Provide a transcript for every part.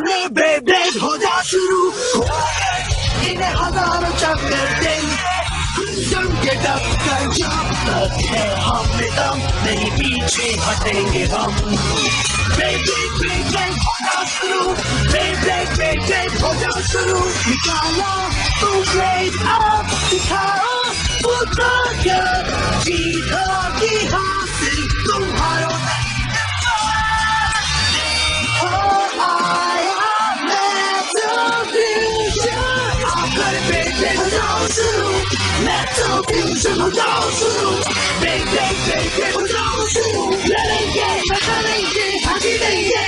सामने बेब्लेड हो जा शुरू, इन्हें हजारों चक्कर देंगे, जम के टक्कर जब तक है हम में दम, नहीं पीछे हटेंगे हम। बेब्लेड हो जा शुरू, बेब्लेड हो जा शुरू, निकालो तुम ब्लेड अब, दिखाओ उतर कर, जीत की हासिल तुम्हारा Metal fusion हो जाओ शुरू, बेग हो जाओ शुरू, लड़ेंगे बदलेंगे हंसी देंगे।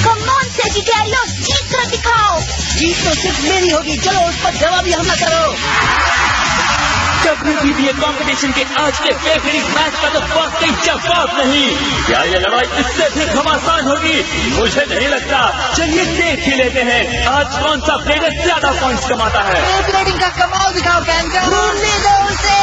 Come on Sagittarius, जीत कर दिखाओ। जीत तो सिर्फ मेरी होगी, चलो उस पर जवाबी हमला करो। WBBA कंपटीशन के आज के फेवरेट मैच का तो वाकई जवाब नहीं। क्या ये लड़ाई इससे भी घमासान होगी? मुझे नहीं लगता। चलिए देख ही लेते हैं आज कौन सा प्लेयर ज्यादा पॉइंट्स कमाता है। बेब्लेडिंग का कमाल दिखाओ कैंकर। ढूंढने दो उसे।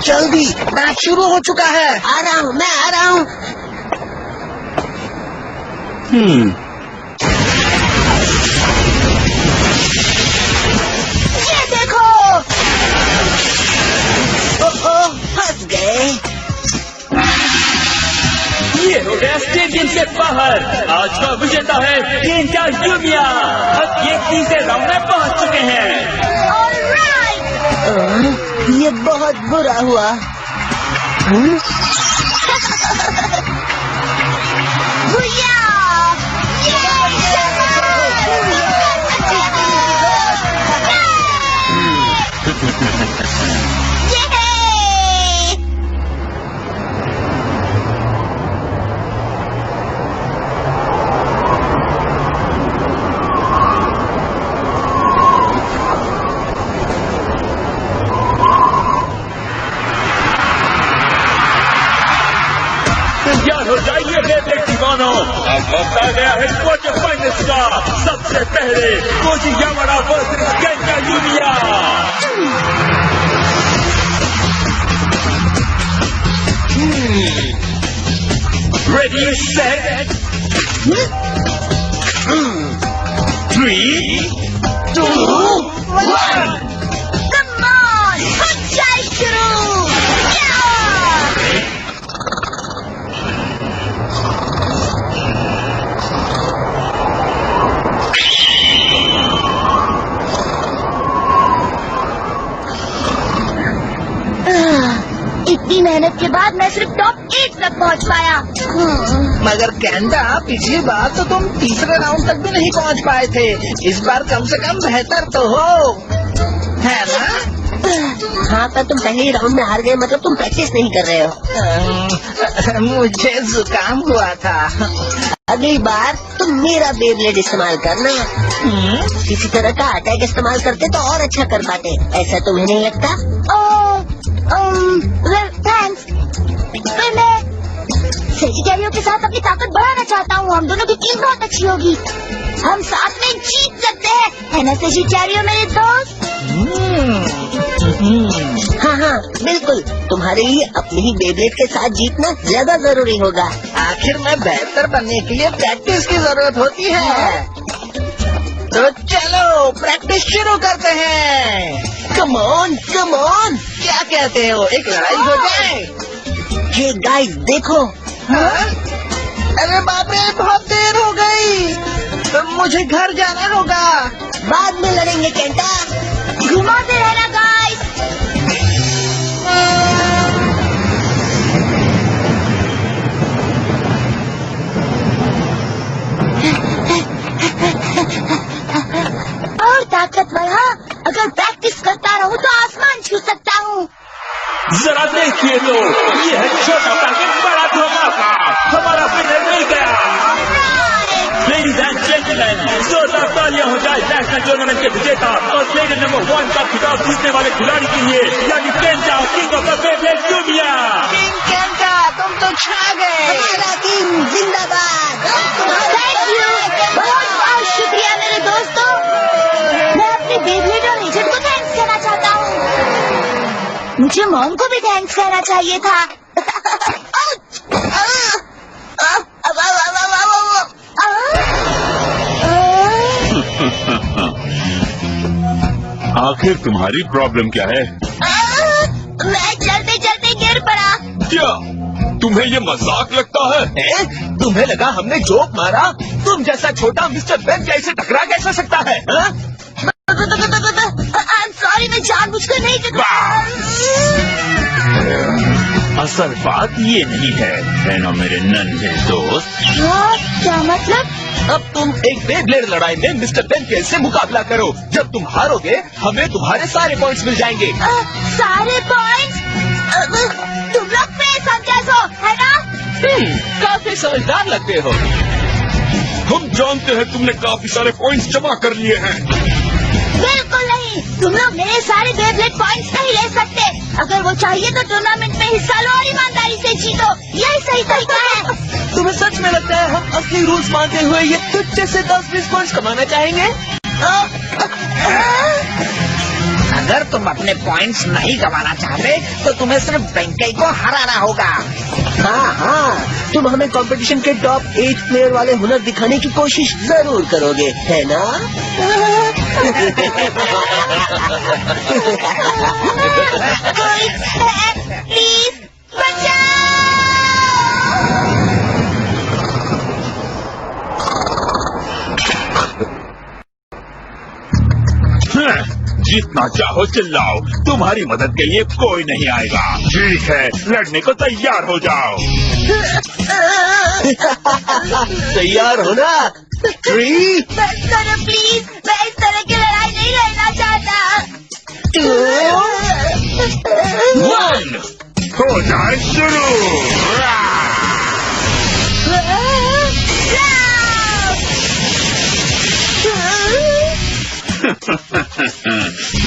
जल्दी, मैच शुरू हो चुका है। आ रहा हूँ, मैं आ रहा हूँ। ये देखो। ओह, फंस गए। ये हो गया स्टेडियम से बाहर। आज का विजेता है केंटा यूमिया। अब ये तीसरे राउंड में पहुंच चुके हैं। ये बहुत बुरा हुआ। भैया! तैयार हो जाइए बेबलेट दीवानों, अब वक्त आ गया है क्वार्टर फाइनल्स का। सबसे पहले Kochi Yamada versus Kenta Yumiya. Ready set 3, 2, 1। Come on! Panchayat शुरू! इतनी मेहनत के बाद मैं सिर्फ टॉप 8 तक पहुंच पाया। मगर कैंडा, पिछली बार तो तुम तीसरे राउंड तक भी नहीं पहुंच पाए थे। इस बार कम से कम बेहतर तो हो, है ना? हाँ, पर तुम पहले ही राउंड में हार गए, मतलब तुम प्रैक्टिस नहीं कर रहे हो। मुझे जुकाम हुआ था। अगली बार तुम मेरा बेब्लेड इस्तेमाल करना। किसी तरह का अटैक इस्तेमाल करते तो और अच्छा कर पाते, ऐसा तुम्हें नहीं लगता? थैंक्स। मैं सेजिटेरियो के साथ अपनी ताकत बढ़ाना चाहता हूँ। हम दोनों की टीम बहुत अच्छी होगी, हम साथ में जीत सकते हैं, है ना सेजिटेरियो मेरे दोस्त? हाँ, बिल्कुल। तुम्हारे लिए अपने ही बेब्लेड के साथ जीतना ज्यादा जरूरी होगा। आखिर में बेहतर बनने के लिए प्रैक्टिस की जरूरत होती है। तो चलो प्रैक्टिस शुरू करते हैं। Come on. क्या कहते हो, एक लड़ाई हो जाए? हे गाइस, देखो। हाँ? अरे बाप रे, बहुत देर हो गई, तो मुझे घर जाना होगा। बाद में लड़ेंगे केंटा। घुमाते रहना गाइस। जरा देखिए तो, ये है छोटा पैकेट बड़ा धोखा का। हमारा विनर मिल गया। लेडीज एंड जेंटलमैन, जोरदार तालियां हो जाए नेशनल टूर्नामेंट के विजेता और प्लेयर नंबर 1 का खिताब जीतने वाले खिलाड़ी के लिए, यानी Kenta, king of the Beyblade दुनिया। किंग केंटा, तुम तो छा गए। हमारा किंग जिंदाबाद। थैंक यू, बहुत बहुत शुक्रिया मेरे दोस्तों। मैं अपने बेबलेट और एजेंट को थैंक्स कहना चाहता हूँ। मुझे मॉम को भी थैंक्स कहना चाहिए था। आखिर तुम्हारी प्रॉब्लम क्या है? मैं चलते चलते गिर पड़ा। क्या तुम्हें ये मजाक लगता है? तुम्हें लगा हमने जोक मारा? तुम जैसा छोटा मिस्टर बेन कैसे टकरा कैसे सकता है? सॉरी, मैं जानबूझकर नहीं टकरा। असल बात ये नहीं है ना मेरे नन्हे दोस्त। क्या मतलब? अब तुम एक बेब्लेड लड़ाई में मिस्टर बेन केल से मुकाबला करो। जब तुम हारोगे हमें तुम्हारे सारे पॉइंट्स मिल जाएंगे। सारे पॉइंट्स? तुम लोग मेरे समझे हो, है ना? काफी समझदार लगते हो। हम जानते हैं तुमने काफी सारे पॉइंट्स जमा कर लिए हैं। बिल्कुल नहीं, तुम लोग मेरे सारे बेब्लेड पॉइंट्स नहीं ले सकते। अगर वो चाहिए तो टूर्नामेंट में हिस्सा लो और ईमानदारी से जीतो, यही सही तरीका है। तुम्हें सच में लगता है हम असली रूल्स मानते हुए ये तुच्छ से 10-20 पॉइंट्स कमाना चाहेंगे? अगर तुम अपने पॉइंट्स नहीं गंवाना चाहते तो तुम्हें सिर्फ वेंकई को हराना होगा। हाँ, तुम हमें कंपटीशन के टॉप 8 प्लेयर वाले हुनर दिखाने की कोशिश जरूर करोगे, है ना? कोई है, प्लीज बचाओ। जितना चाहो चिल्लाओ, तुम्हारी मदद के लिए कोई नहीं आएगा। ठीक है, लड़ने को तैयार हो जाओ। तैयार हो ना? 3, बस करो प्लीज, मैं इस तरह की लड़ाई नहीं लड़ना चाहता। 2, 1 हो जाए शुरू।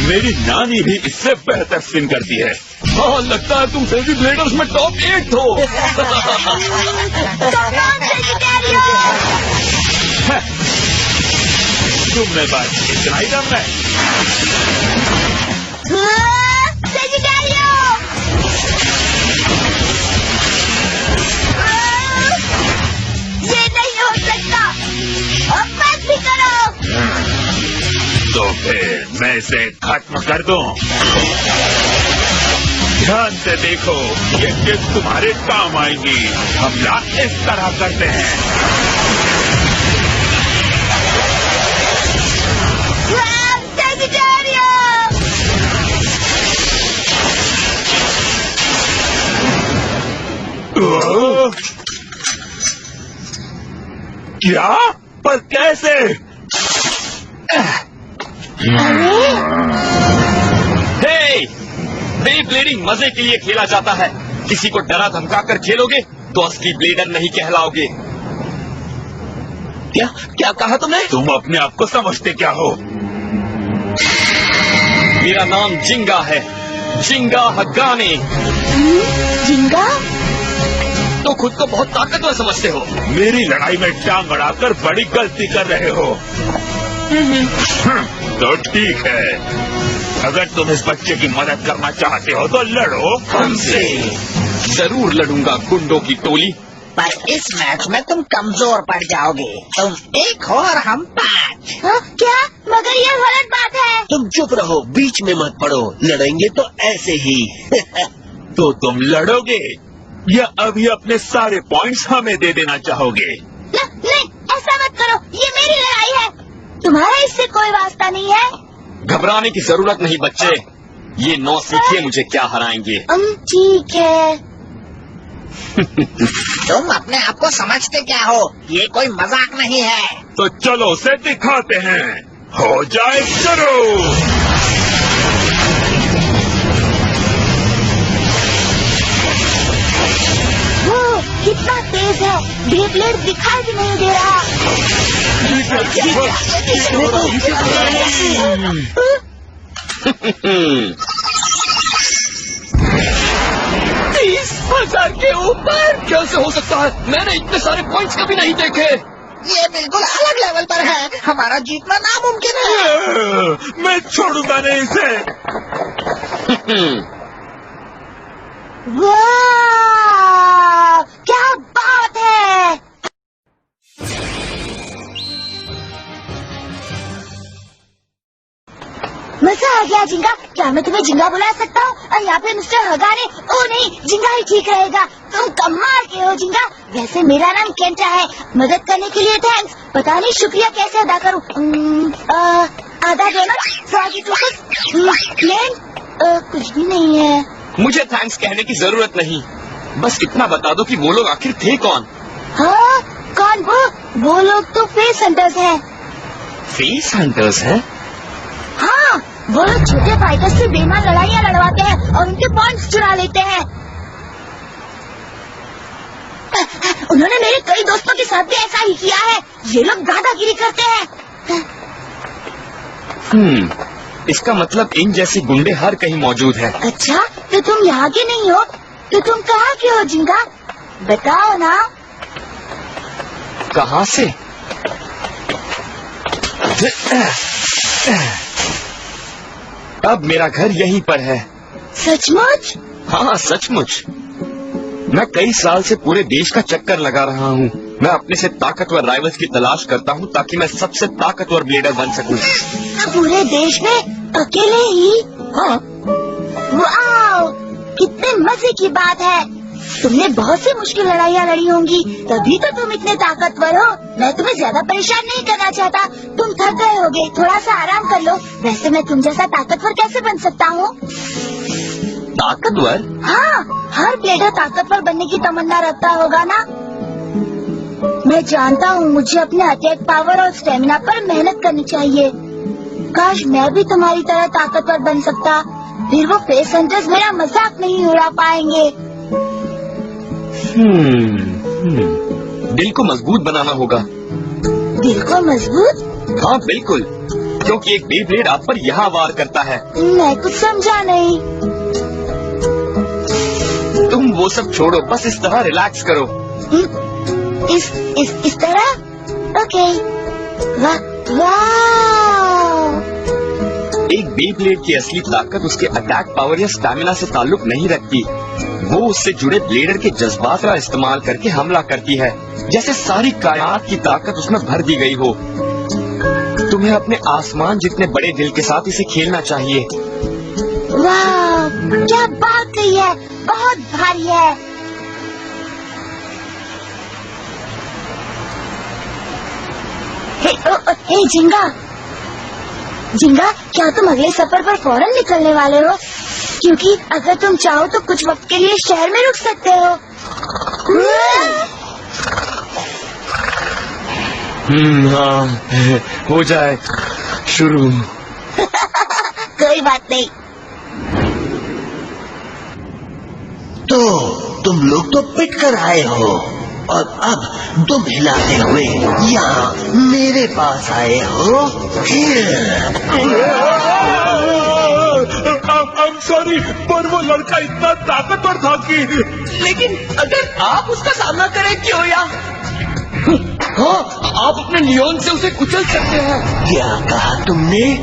मेरी नानी भी इससे बेहतर स्पिन करती है। हाँ, लगता है तुम बेबी ब्लेडर्स में टॉप 8 हो। तुमने बस इतना ही दम है। ये नहीं हो सकता, अब मत भी करो। तो फिर मैं इसे खत्म कर दूं। ध्यान से देखो, ये टिप्स तुम्हारे काम आएंगी। हमला इस तरह करते हैं। क्या? पर कैसे? ब्लेडिंग मजे के लिए खेला जाता है। किसी को डरा धमका कर खेलोगे तो असली ब्लेडर नहीं कहलाओगे। क्या कहा तुमने? तुम अपने आप को समझते क्या हो? मेरा नाम जिंगा है, जिंगा हगाने। जिंगा? तो खुद को बहुत ताकतवर समझते हो। मेरी लड़ाई में टांग अड़ाकर बड़ी गलती कर रहे हो। तो ठीक है, अगर तुम इस बच्चे की मदद करना चाहते हो तो लड़ो हमसे। जरूर लड़ूंगा गुंडों की टोली। पर इस मैच में तुम कमजोर पड़ जाओगे। तुम 1 हो और हम 5। क्या? मगर ये गलत बात है। तुम चुप रहो, बीच में मत पड़ो। लड़ेंगे तो ऐसे ही। तो तुम लड़ोगे या अभी अपने सारे पॉइंट्स हमें दे देना चाहोगे? नहीं, ऐसा मत करो, ये मेरी लड़ाई है, तुम्हारा इससे कोई वास्ता नहीं है। घबराने की जरूरत नहीं बच्चे, ये 9 सीखिए मुझे क्या हराएंगे। ठीक है। तुम अपने आप को समझते क्या हो? ये कोई मजाक नहीं है। तो चलो उसे दिखाते हैं। हो जाए शुरू। तेज है, बेब्लेड दिखाई भी नहीं दे रहा। 30,000 के ऊपर कैसे हो सकता है? मैंने इतने सारे पॉइंट्स कभी नहीं देखे। ये बिल्कुल अलग लेवल पर है, हमारा जीतना नामुमकिन है। मैं छोड़ूंगा नहीं इसे। वाह, क्या बात है। मजा आ गया जिंगा। क्या मैं तुम्हें जिंगा बुला सकता हूँ? और यहाँ पे मिस्टर हगारे। ओ नहीं, जिंगा ही ठीक रहेगा। तुम कमाल के हो जिंगा। वैसे मेरा नाम केंटा है। मदद करने के लिए थैंक्स। पता नहीं शुक्रिया कैसे अदा करूँ। आधा डॉलर, 40 प्लेन, कुछ भी नहीं है। मुझे थैंक्स कहने की जरूरत नहीं, बस इतना बता दो कि वो लोग आखिर थे कौन? हाँ, कौन वो लोग तो फेस हंटर्स हैं। फेस हंटर्स हैं? हाँ, वो लोग छोटे फाइटर्स से बेईमान लड़ाइयाँ लड़वाते हैं और उनके पॉइंट्स चुरा लेते हैं। उन्होंने मेरे कई दोस्तों के साथ भी ऐसा ही किया है। ये लोग दादागिरी करते हैं। इसका मतलब इन जैसे गुंडे हर कहीं मौजूद हैं। अच्छा, तो तुम यहाँ के नहीं हो? तो तुम कहाँ के हो जिंगा? बताओ ना। कहाँ से? अब मेरा घर यहीं पर है। सचमुच? हाँ, सचमुच। मैं कई साल से पूरे देश का चक्कर लगा रहा हूँ। मैं अपने से ताकतवर राइवल्स की तलाश करता हूँ ताकि मैं सबसे ताकतवर ब्लेडर बन सकूँ। पूरे देश में अकेले ही? हाँ। वाओ, कितने मजे की बात है। तुमने बहुत सी मुश्किल लड़ाइयाँ लड़ी होंगी, तभी तो तुम इतने ताकतवर हो। मैं तुम्हें ज्यादा परेशान नहीं करना चाहता। तुम थक गए होगे, थोड़ा सा आराम कर लो। वैसे मैं तुम जैसा ताकतवर कैसे बन सकता हूँ? ताकतवर? हाँ, हर ब्लेडर ताकतवर बनने की तमन्ना रखता होगा ना। मैं जानता हूँ मुझे अपने अटैक पावर और स्टेमिना पर मेहनत करनी चाहिए। काश मैं भी तुम्हारी तरह ताकतवर बन सकता, फिर वो फेस हंटर्स मेरा मजाक नहीं उड़ा पाएंगे। दिल को मजबूत बनाना होगा। दिल को मजबूत? हाँ बिल्कुल, क्योंकि एक बेब्लेड आप पर यहाँ वार करता है। मैं कुछ समझा नहीं। तुम वो सब छोड़ो, बस इस तरह रिलैक्स करो। इस तरह? ओके। वाह! एक बेब्लेड की असली ताकत उसके अटैक पावर या स्टैमिना से ताल्लुक नहीं रखती। वो उससे जुड़े ब्लेडर के जज्बात का इस्तेमाल करके हमला करती है, जैसे सारी कायनात की ताकत उसमें भर दी गई हो। तुम्हें अपने आसमान जितने बड़े दिल के साथ इसे खेलना चाहिए। वाह, क्या बात कही है, बहुत भारी है। हे जिंगा, जिंगा, क्या तुम अगले सफर पर फौरन निकलने वाले हो? क्योंकि अगर तुम चाहो तो कुछ वक्त के लिए शहर में रुक सकते हो। हाँ, हो जाए शुरू। कोई बात नहीं। तो तुम लोग तो पिट कर आए हो और अब तुम हिलाते हुए यहाँ मेरे पास आए हो। I'm sorry, पर वो लड़का इतना ताकतवर था कि। लेकिन अगर आप उसका सामना करें क्यों या? हाँ, आप अपने लियोन से उसे कुचल सकते हैं। क्या कहा तुमने?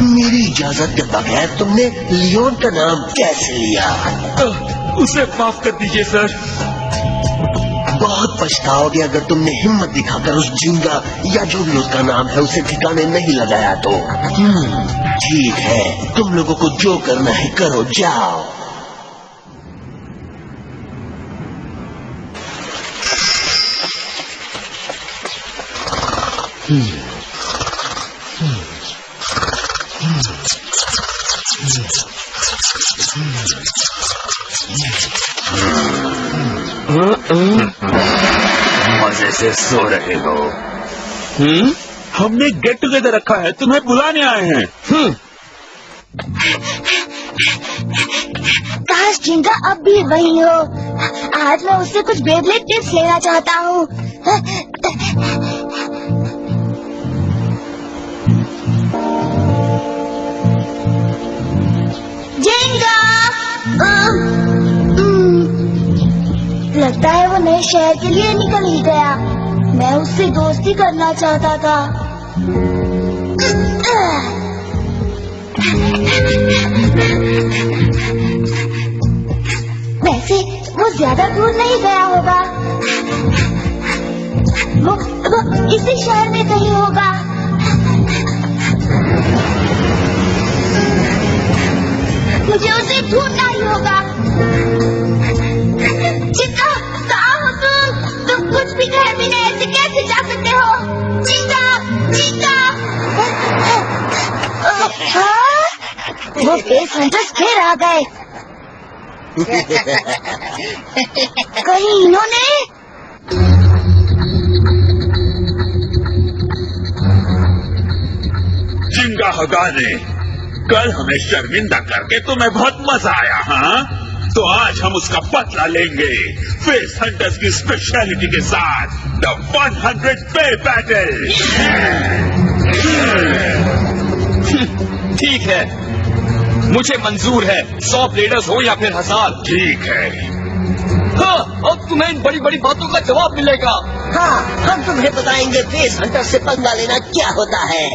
मेरी इजाजत के बगैर तुमने लियोन का नाम कैसे लिया? उसे माफ कर दीजिए सर। बहुत पछताओगे अगर तुमने हिम्मत दिखाकर उस जिंगा या जो भी उसका नाम है उसे ठिकाने नहीं लगाया तो। ठीक है, तुम लोगों को जो करना है करो, जाओ। मजे से सो रहे हो? हमने गेट टुगेदर रखा है, तुम्हें बुलाने आए हैं। काश जिंगा अब भी वही हो। आज मैं उससे कुछ बेब्लेड टिप्स लेना चाहता हूँ। जिंगा! लगता है वो नए शहर के लिए निकल ही गया। मैं उससे दोस्ती करना चाहता था। वैसे वो ज्यादा दूर नहीं गया होगा। वो इसी शहर में कहीं होगा। मुझे उसे ढूंढना ही होगा। चिंता, कहाँ हो तुम कुछ भी कहे बिना ऐसे कैसे जा सकते हो? चिंता, चिंता! वो बेस हंटर्स फिर आ गए। कहीं इन्होंने जिंगा हगाने, कल हमें शर्मिंदा करके तुम्हें बहुत मजा आया, हाँ? तो आज हम उसका बदला लेंगे फेस हंटर्स की स्पेशलिटी के साथ, द 100 पे बैटल। ठीक है, मुझे मंजूर है। 100 ब्लेडर्स हो या फिर 1000। ठीक है। हाँ, अब तुम्हें इन बड़ी बड़ी बातों का जवाब मिलेगा। हाँ, हम तुम्हें बताएंगे फेस हंटर से पंगा लेना क्या होता है।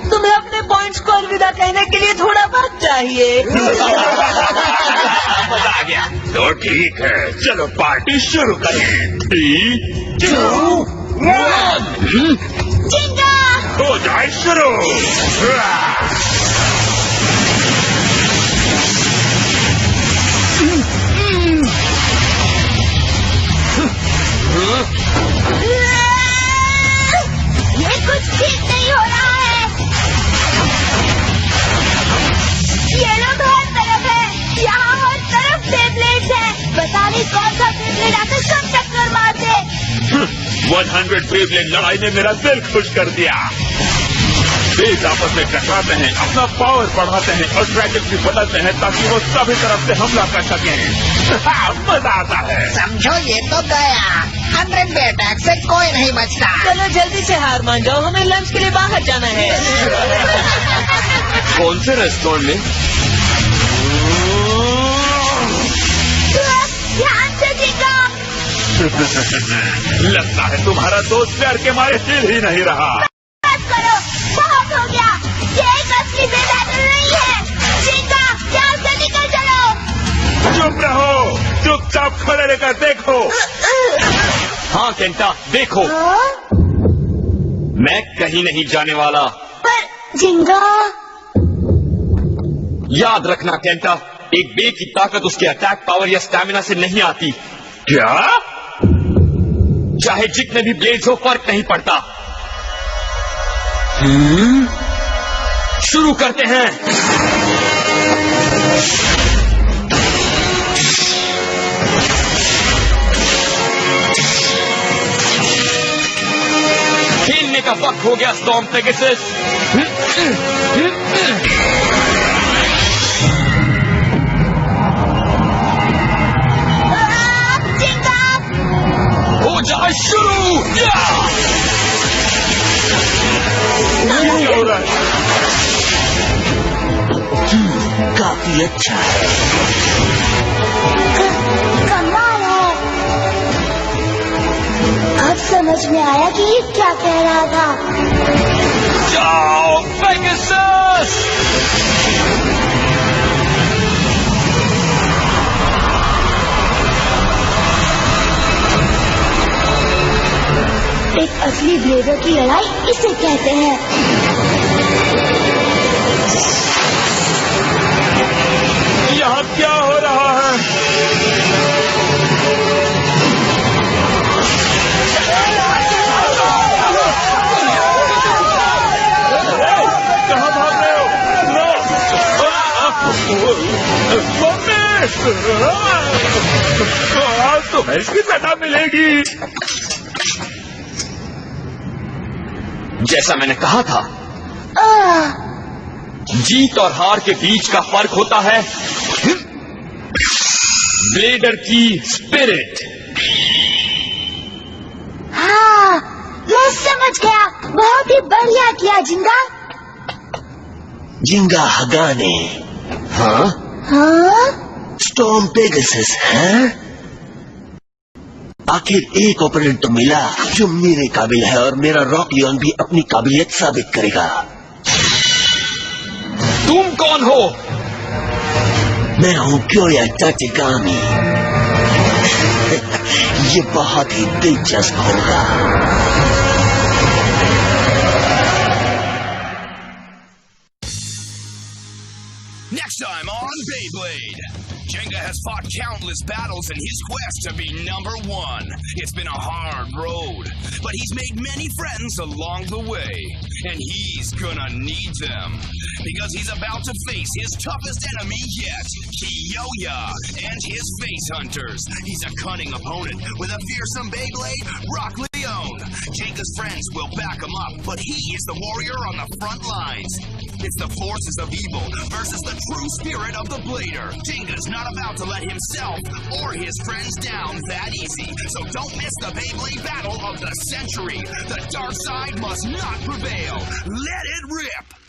तुम्हें अपने पॉइंट्स को अलविदा कहने के लिए थोड़ा वक्त चाहिए। मजा आ गया। तो ठीक है, चलो पार्टी शुरू करें। 3, 2, 1 जिंगा! हो जाए शुरू। ये कुछ ठीक नहीं हो रहा है। ये लोग हर तरफ है। यहाँ हर तरफ बेब्लेड्स है। पता नहीं कौन सा बेब्लेड आकर सब टक्कर मार दे। 100 बेब्लेड लड़ाई ने मेरा दिल खुश कर दिया। बेस आपस में टकराते हैं, अपना पावर बढ़ाते हैं और ट्रैजेक्टरी बदलते हैं ताकि वो सभी तरफ से हमला कर सकें। मजा आता है। समझो, ये तो गया। 100 पे अटैक से कोई नहीं बचता। चलो जल्दी से हार मान जाओ, हमें लंच के लिए बाहर जाना है। कौन से रेस्टोरेंट में? ध्यान से जिंगा! लगता है तुम्हारा दोस्त प्यार के मारे हिल ही नहीं रहा। बस करो, बहुत हो गया। ये एक असली बेबैटल नहीं है। जिंगा, यहाँ से निकल चलो। चुप रहो, चुपचाप खड़े रहकर देखो। हाँ केंटा, देखो, हाँ? मैं कहीं नहीं जाने वाला। पर जिंगा, याद रखना केंटा, एक बे की ताकत उसके अटैक पावर या स्टैमिना से नहीं आती। क्या? चाहे जितने भी ब्लेड्स हो, फर्क नहीं पड़ता। शुरू करते हैं। खेलने का वक्त हो गया स्टॉर्म पेगासस। जिंगा! हो जाए शुरू। ये क्या हो रहा है? काफी अच्छा है। कमाल है। अब समझ में आया कि ये क्या कह रहा था। जाओ पेगासस! एक असली ब्लेडर की लड़ाई इसे कहते हैं। यहाँ क्या हो रहा है? कहाँ भाग रहे हो? मम्मी! आज तुम्हें इसकी सजा मिलेगी। जैसा मैंने कहा था, जीत और हार के बीच का फर्क होता है ब्लेडर की स्पिरिट। हाँ, मैं समझ गया। बहुत ही बढ़िया किया जिंगा। जिंगा हगाने। हाँ, हाँ? स्टॉर्म पेगासस है। आखिर एक ओपोनेंट तो मिला जो मेरे काबिल है, और मेरा रॉक लियोन भी अपनी काबिलियत साबित करेगा। तुम कौन हो? मैं हूँ क्योया टाचिगामी। ये बहुत ही दिलचस्प होगा। Next time on Beyblade, Jenga has fought countless battles in his quest to be #1. It's been a hard road, but he's made many friends along the way, and he's gonna need them, because he's about to face his toughest enemy yet, Kiyoya and his Face Hunters. He's a cunning opponent with a fearsome Beyblade, Rock Leone. Jenga's friends will back him up, but he is the warrior on the front lines. It's the forces of evil versus the true spirit of the Blader. Jenga's not about to let himself or his friends down that easy. So don't miss the Beyblade battle of the century. The dark side must not prevail. Let it rip!